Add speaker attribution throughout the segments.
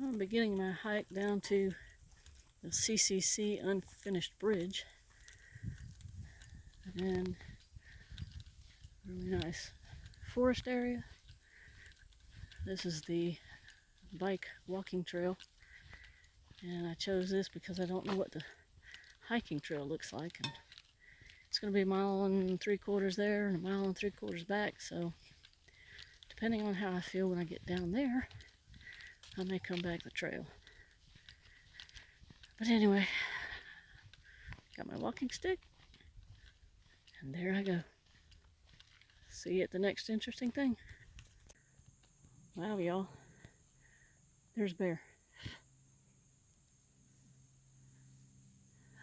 Speaker 1: I'm beginning my hike down to the CCC unfinished bridge, and really nice forest area. This is the bike walking trail, and I chose this because I don't know what the hiking trail looks like, and it's going to be 1.75 miles there and 1.75 miles back, so depending on how I feel when I get down there, I may come back the trail. But anyway, got my walking stick, and there I go. See you at the next interesting thing. Wow, y'all, there's a bear.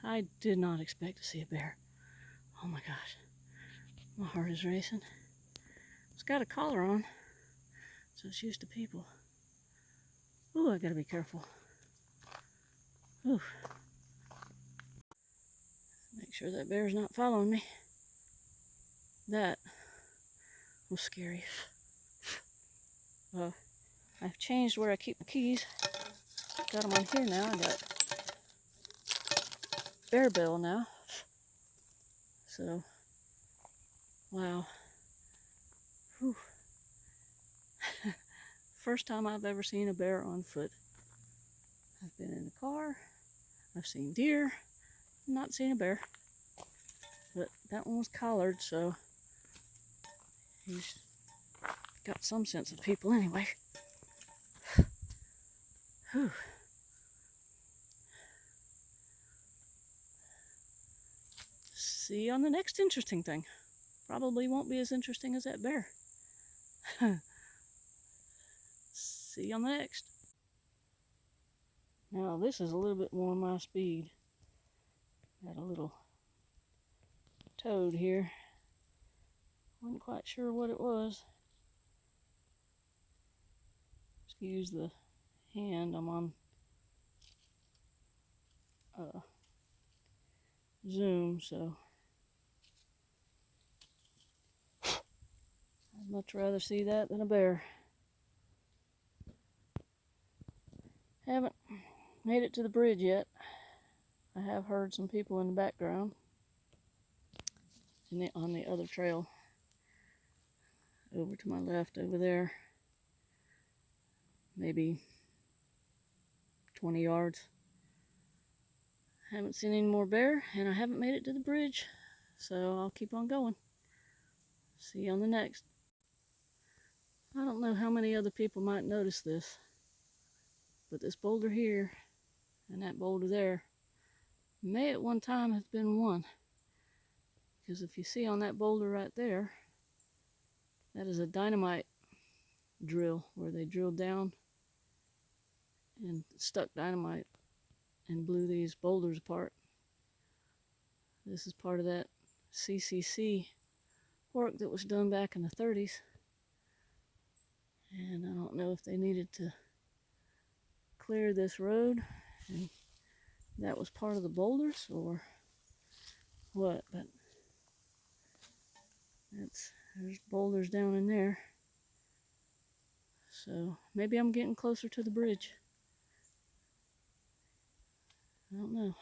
Speaker 1: I did not expect to see a bear. Oh my gosh, my heart is racing. It's got a collar on, so it's used to people. Ooh, I gotta be careful. Ooh. Make sure that bear's not following me. That was scary. I've changed where I keep my keys. Got them on here now. I got bear bell now. So, wow. Whew. First time I've ever seen a bear on foot. I've been in a car. I've seen deer. Not seen a bear. But that one was collared, so he's got some sense of people anyway. Whew. See you on the next interesting thing. Probably won't be as interesting as that bear. See you on the next. Now this is a little bit more my speed. Got a little toad here. Wasn't quite sure what it was. Excuse the hand, I'm on Zoom, so I'd much rather see that than a bear. Haven't made it to the bridge yet. I have heard some people in the background on the other trail over to my left over there, maybe 20 yards. Haven't seen any more bear, and I haven't made it to the bridge, so I'll keep on going. See you on the next. I don't know how many other people might notice this, but this boulder here and that boulder there may at one time have been one. Because if you see on that boulder right there, that is a dynamite drill where they drilled down and stuck dynamite and blew these boulders apart. This is part of that CCC work that was done back in the 30s. And I don't know if they needed to clear this road and that was part of the boulders or what, but there's boulders down in there. So maybe I'm getting closer to the bridge. I don't know.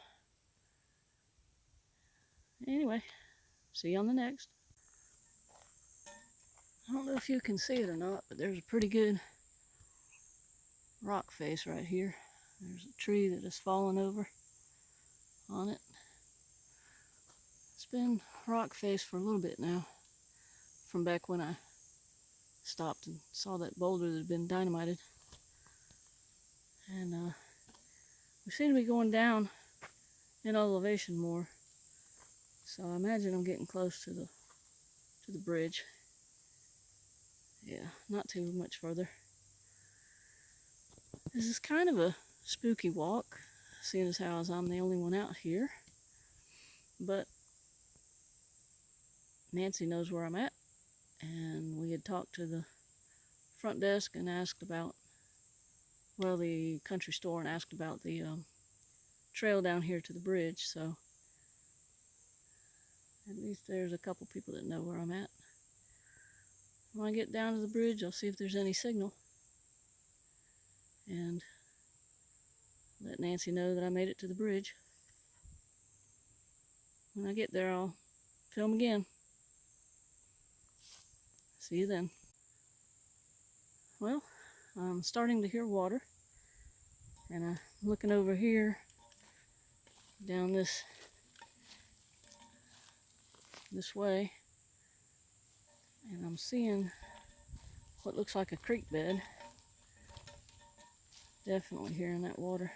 Speaker 1: Anyway, see you on the next. I don't know if you can see it or not, but there's a pretty good rock face right here. There's a tree that has fallen over on it. It's been rock face for a little bit now, from back when I stopped and saw that boulder that had been dynamited. And we seem to be going down in elevation more, so I imagine I'm getting close to the bridge. Yeah, not too much further. This is kind of a spooky walk, seeing as how I'm the only one out here. But Nancy knows where I'm at, and we had talked to the front desk and asked about, well, the country store, and asked about the trail down here to the bridge, so at least there's a couple people that know where I'm at. When I get down to the bridge, I'll see if there's any signal, and let Nancy know that I made it to the bridge. When I get there, I'll film again. See you then. Well, I'm starting to hear water, and I'm looking over here down this way, and I'm seeing what looks like a creek bed. Definitely hearing that water.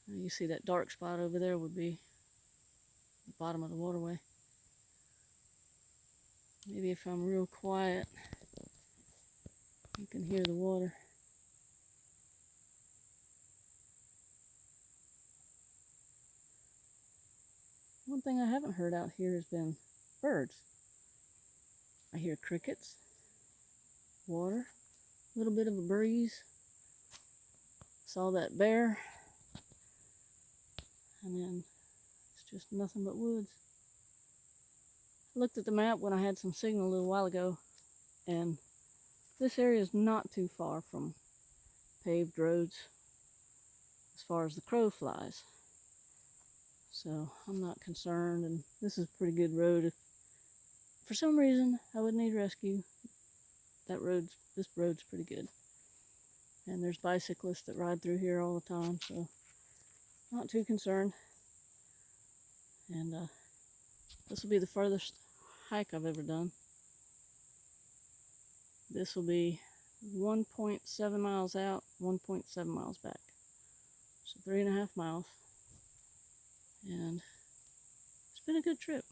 Speaker 1: You see that dark spot over there would be the bottom of the waterway. Maybe if I'm real quiet, you can hear the water. One thing I haven't heard out here has been birds. I hear crickets, water, a little bit of a breeze. Saw that bear, and then it's just nothing but woods. I looked at the map when I had some signal a little while ago, and this area is not too far from paved roads as far as the crow flies. So I'm not concerned, and this is a pretty good road. If for some reason I would need rescue, this road's pretty good. And there's bicyclists that ride through here all the time, so not too concerned. And this will be the furthest hike I've ever done. This will be 1.7 miles out, 1.7 miles back. So 3.5 miles. And it's been a good trip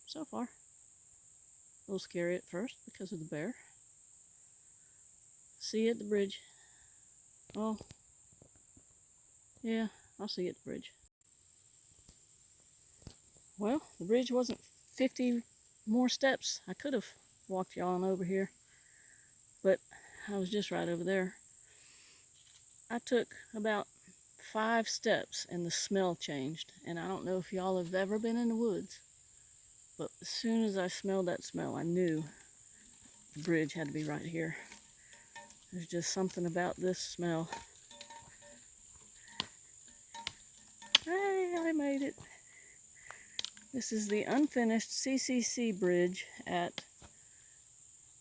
Speaker 1: so far. A little scary at first because of the bear. See you at the bridge. Oh, yeah, I'll see you at the bridge. Well, the bridge wasn't 50 more steps. I could have walked y'all on over here, but I was just right over there. I took about 5 steps and the smell changed. And I don't know if y'all have ever been in the woods, but as soon as I smelled that smell, I knew the bridge had to be right here. There's just something about this smell. Hey, I made it. This is the unfinished CCC bridge at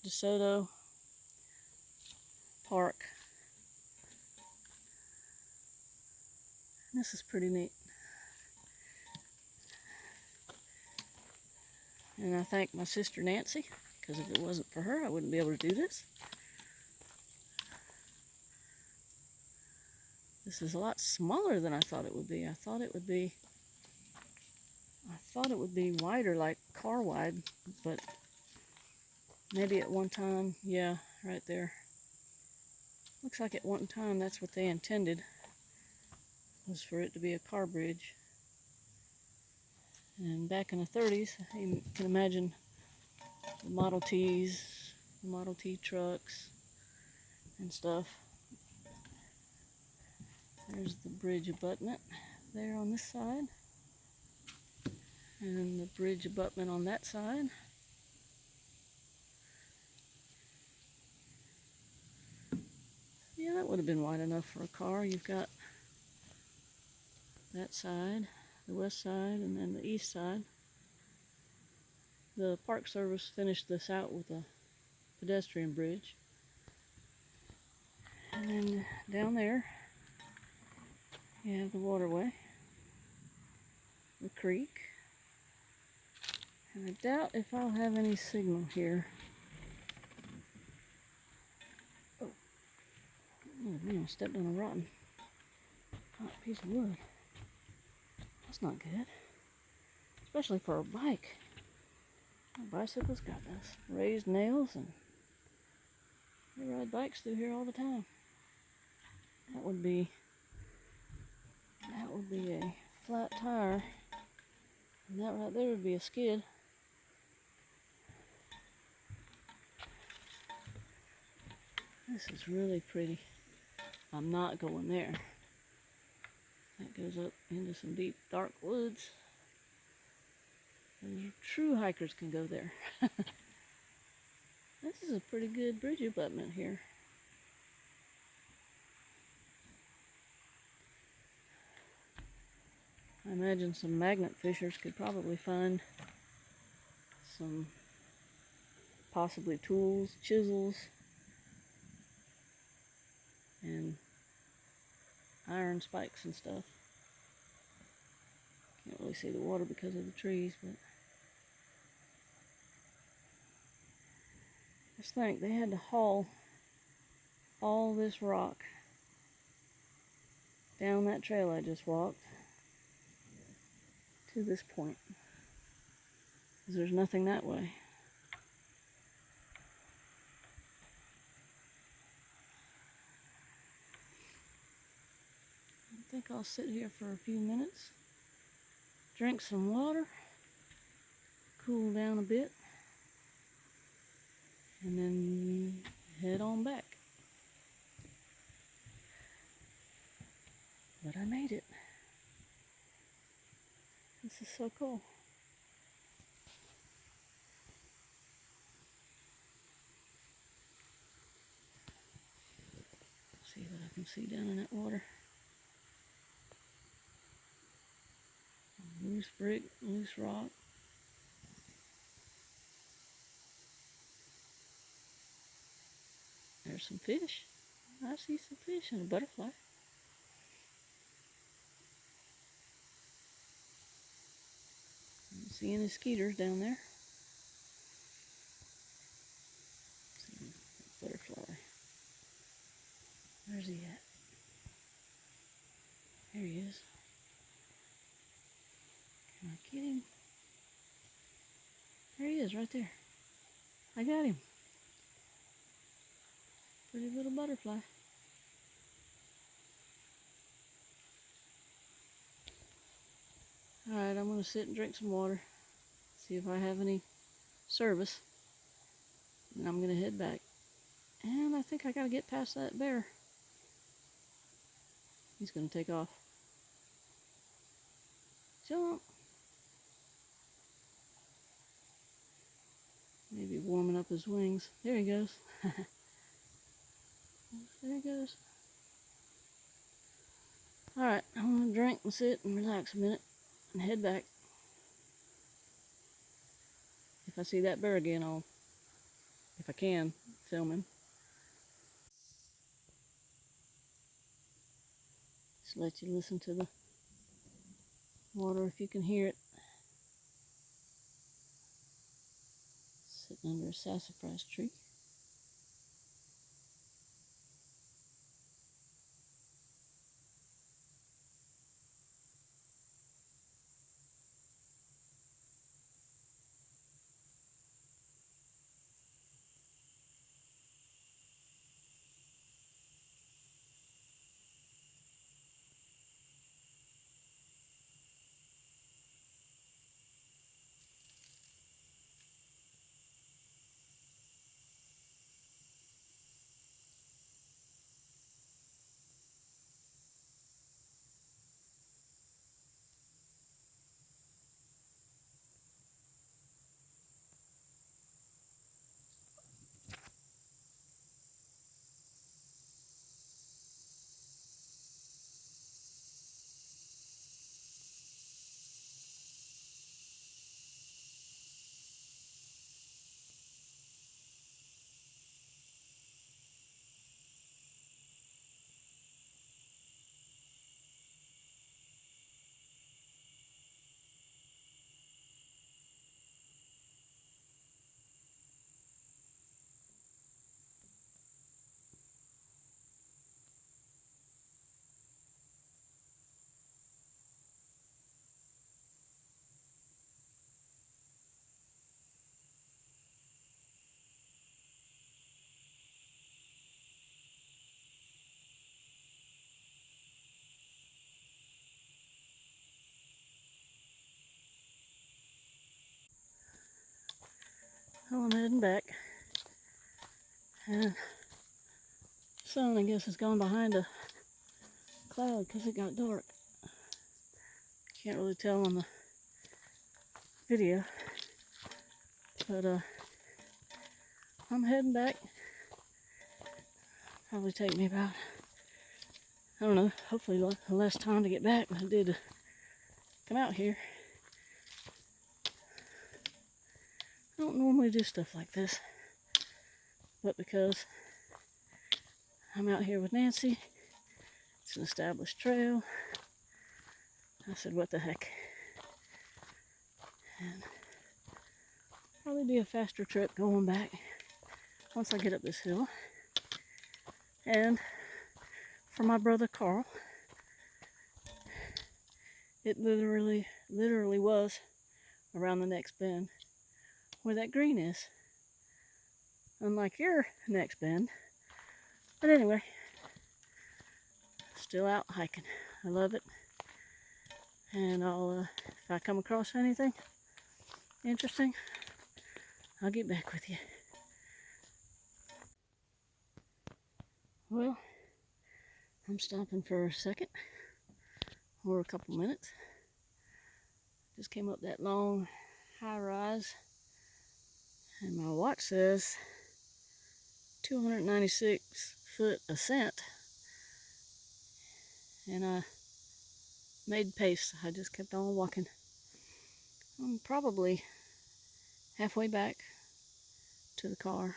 Speaker 1: Desoto Park. This is pretty neat. And I thank my sister Nancy, because if it wasn't for her, I wouldn't be able to do this. This is a lot smaller than I thought it would be. I thought it would be wider, like car wide, but maybe at one time, yeah, right there. Looks like at one time that's what they intended, was for it to be a car bridge. And back in the 30s, you can imagine the Model Ts, the Model T trucks and stuff. There's the bridge abutment there on this side, and the bridge abutment on that side. Yeah, that would have been wide enough for a car. You've got that side, the west side, and then the east side. The Park Service finished this out with a pedestrian bridge. And then down there, you have the waterway, the creek. And I doubt if I'll have any signal here. Oh man, I stepped on a rotten piece of wood. That's not good, especially for a bike. Our bicyclists got this raised nails, and they ride bikes through here all the time. That would be a flat tire, and that right there would be a skid. This is really pretty. I'm not going there. That goes up into some deep, dark woods. And true hikers can go there. This is a pretty good bridge abutment here. I imagine some magnet fishers could probably find some possibly tools, chisels, and iron spikes and stuff. Can't really see the water because of the trees, but just think they had to haul all this rock down that trail I just walked to this point, because there's nothing that way. I think I'll sit here for a few minutes, drink some water, cool down a bit, and then head on back. But I made it. This is so cool. See what I can see down in that water. Loose brick, loose rock. There's some fish. I see some fish and a butterfly. I don't see any skeeters down there. Butterfly. Where's he at? There he is. Can I get him? There he is, right there. I got him. Pretty little butterfly. Alright, I'm going to sit and drink some water. See if I have any service. And I'm going to head back. And I think I got to get past that bear. He's going to take off. Jump. Maybe warming up his wings. There he goes. There he goes. Alright, I'm going to drink and sit and relax a minute and head back. If I see that bear again, I'll, if I can, film him. Just let you listen to the water if you can hear it. Sitting under a sassafras tree. Well, I'm heading back. And the sun, I guess, has gone behind a cloud because it got dark. Can't really tell on the video. But I'm heading back. Probably take me about, I don't know, hopefully less time to get back than I did to come out here. I don't normally do stuff like this, but because I'm out here with Nancy, it's an established trail, I said, what the heck. And probably be a faster trip going back once I get up this hill. And for my brother Carl, it literally was around the next bend where that green is. Unlike your next bend. But anyway, still out hiking. I love it. And I'll, if I come across anything interesting, I'll get back with you. Well, I'm stopping for a second or a couple minutes. Just came up that long high rise, and my watch says 296-foot ascent, and I made pace. I just kept on walking. I'm probably halfway back to the car.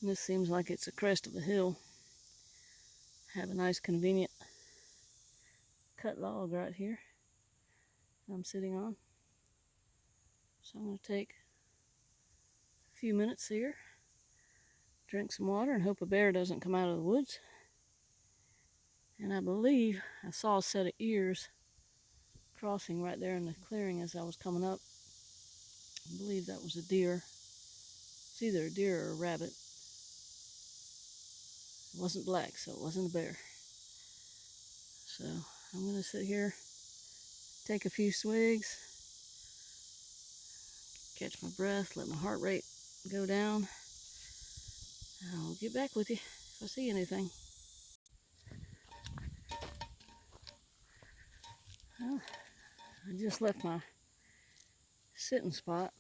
Speaker 1: And this seems like it's a crest of a hill. Have a nice convenient cut log right here I'm sitting on. So I'm going to take a few minutes here, drink some water, and hope a bear doesn't come out of the woods. And I believe I saw a set of ears crossing right there in the clearing as I was coming up. I believe that was a deer. It's either a deer or a rabbit. It wasn't black, so it wasn't a bear. So I'm going to sit here, take a few swigs, catch my breath, let my heart rate go down. I'll get back with you if I see anything. Well, I just left my sitting spot.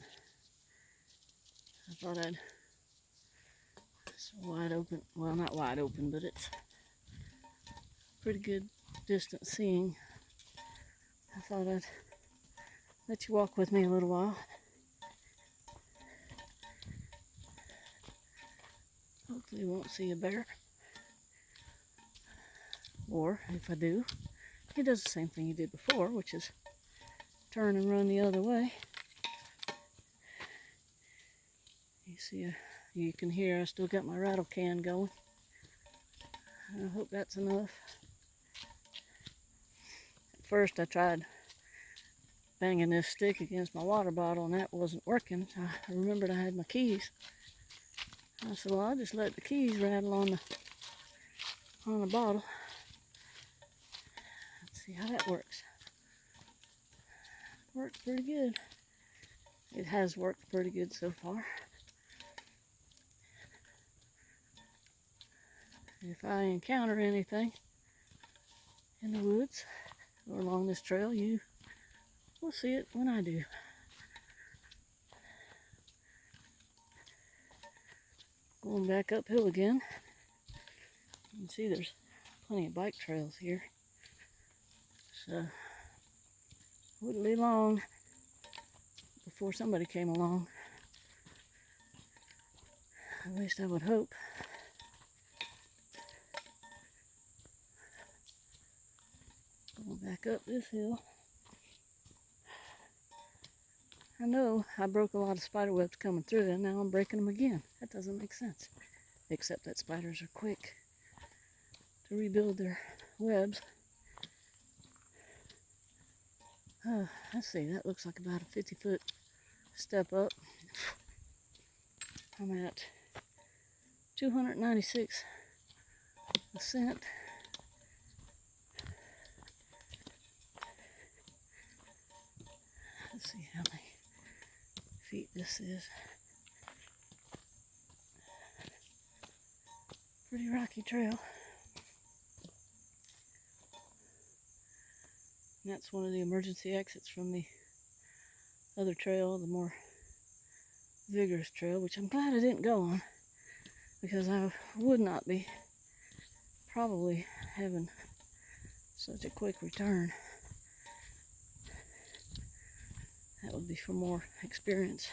Speaker 1: I thought it's wide open. Well, not wide open, but it's pretty good distance seeing. I thought I'd let you walk with me a little while. Hopefully you won't see a bear. Or if I do, he does the same thing he did before, which is turn and run the other way. You see, you can hear I still got my rattle can going. I hope that's enough. At first I tried banging this stick against my water bottle and that wasn't working. I remembered I had my keys. I said, well, I'll just let the keys rattle on the bottle. Let's see how that works. Works pretty good. It has worked pretty good so far. If I encounter anything in the woods or along this trail, you will see it when I do. Going back uphill again. You can see there's plenty of bike trails here. So it wouldn't be long before somebody came along. At least I would hope. Going back up this hill. I know I broke a lot of spider webs coming through and now I'm breaking them again. That doesn't make sense. Except that spiders are quick to rebuild their webs. Let's see, that looks like about a 50-foot step up. I'm at 296 ascent. Let's see how many feet this is. Pretty rocky trail. And that's one of the emergency exits from the other trail, the more vigorous trail, which I'm glad I didn't go on because I would not be probably having such a quick return. That would be for more experience.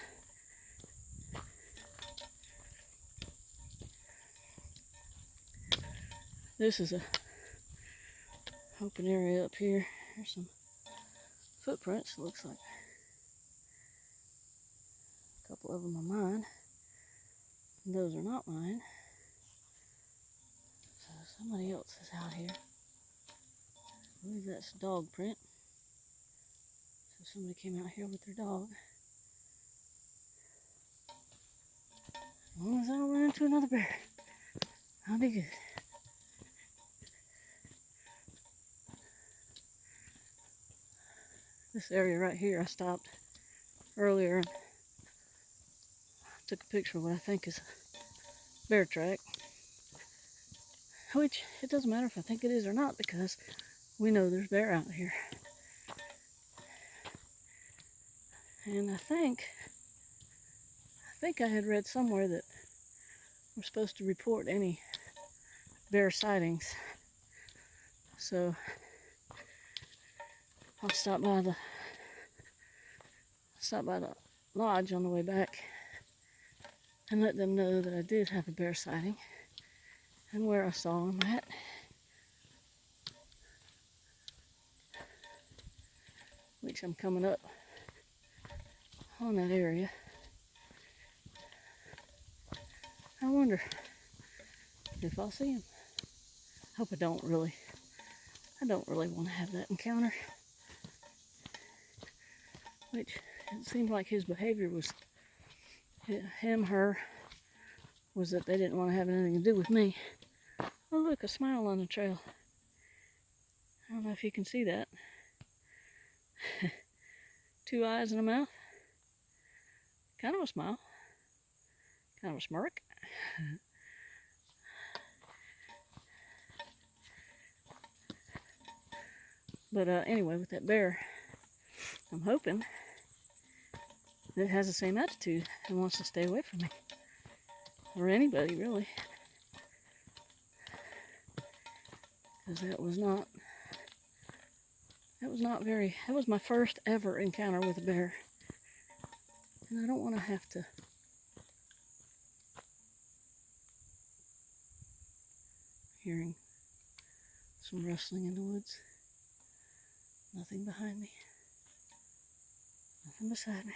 Speaker 1: This is a open area up here. There's some footprints, it looks like. A couple of them are mine. Those are not mine. So somebody else is out here. I believe that's dog print. So somebody came out here with their dog. As long as I don't run into another bear, I'll be good. This area right here, I stopped earlier and took a picture of what I think is a bear track. Which, it doesn't matter if I think it is or not, because we know there's bear out here. And I think I had read somewhere that we're supposed to report any bear sightings. So I'll stop by the lodge on the way back and let them know that I did have a bear sighting and where I saw him at. Which I'm coming up on that area. I wonder if I'll see him. Hope I don't really want to have that encounter. Which, it seemed like his behavior was, her, was that they didn't want to have anything to do with me. Oh look, a smile on the trail. I don't know if you can see that. 2 eyes and a mouth. Kind of a smile. Kind of a smirk. But anyway, with that bear, I'm hoping that it has the same attitude and wants to stay away from me. Or anybody, really. Because that was my first ever encounter with a bear. And I don't want to have to hearing some rustling in the woods. Nothing behind me. Nothing beside me.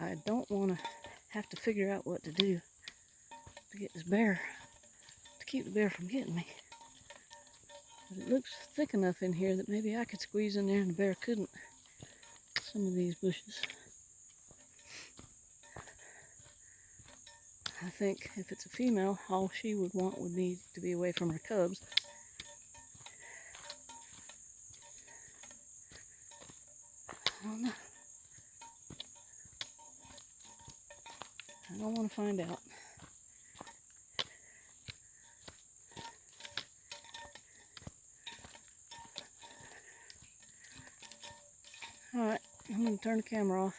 Speaker 1: I don't want to have to figure out what to do to get this bear, to keep the bear from getting me. But it looks thick enough in here that maybe I could squeeze in there and the bear couldn't. Some of these bushes. I think if it's a female, all she would want would be to be away from her cubs. I don't know. I don't want to find out. Alright, I'm going to turn the camera off.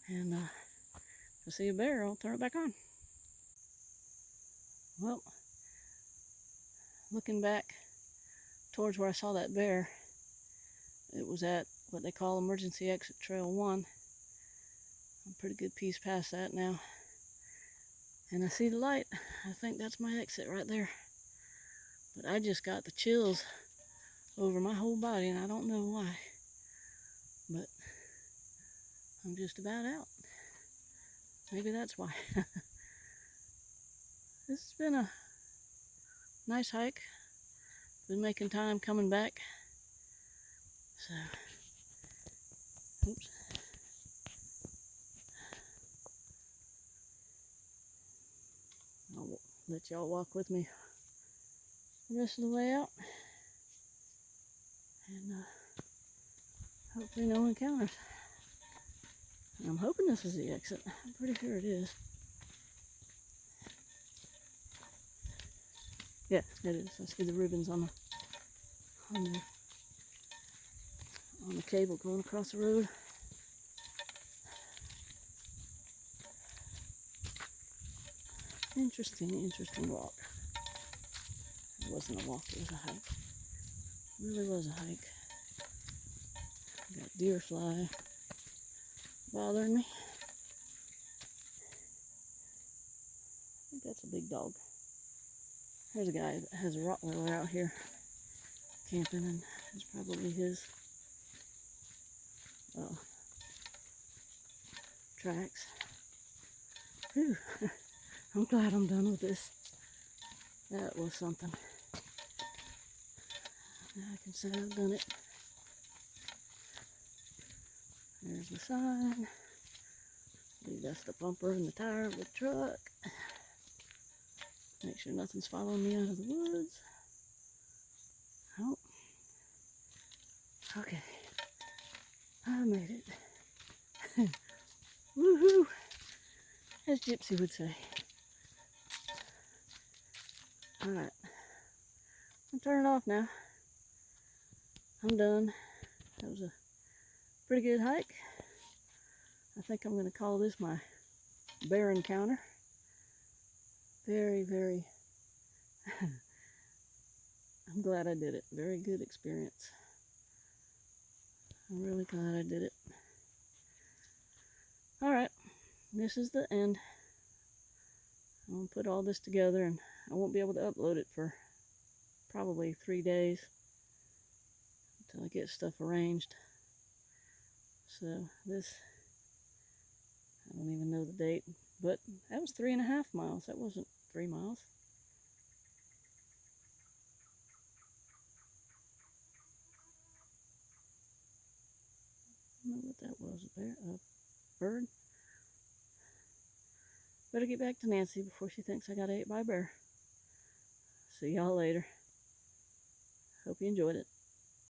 Speaker 1: And if I see a bear, I'll turn it back on. Well, looking back towards where I saw that bear, it was at what they call emergency exit trail 1. I'm a pretty good piece past that now. And I see the light. I think that's my exit right there. But I just got the chills over my whole body and I don't know why. But I'm just about out. Maybe that's why. This has been a nice hike. Been making time coming back. So, oops. I'll let y'all walk with me the rest of the way out. And hopefully no encounters. And I'm hoping this is the exit. I'm pretty sure it is. Yeah, it is. I see the ribbons on the cable going across the road. Interesting walk. It wasn't a walk, it was a hike. It really was a hike. Got deer fly bothering me. I think that's a big dog. There's a guy that has a Rottweiler out here camping, and it's probably his tracks. Whew. I'm glad I'm done with this. That was something. Now I can say I've done it. There's the sign. I believe that's the bumper and the tire of the truck. Make sure nothing's following me out of the woods. Oh. Okay. I made it. Woohoo! As Gypsy would say. Alright. I'm turning off now. I'm done. That was a pretty good hike. I think I'm going to call this my bear encounter. Very, very... I'm glad I did it. Very good experience. I'm really glad I did it. Alright, this is the end. I'm going to put all this together, and I won't be able to upload it for probably 3 days until I get stuff arranged. So this, I don't even know the date, but that was 3.5 miles. That wasn't 3 miles. I don't know what that was. A bird? Better get back to Nancy before she thinks I got ate by a bear. See y'all later. Hope you enjoyed it.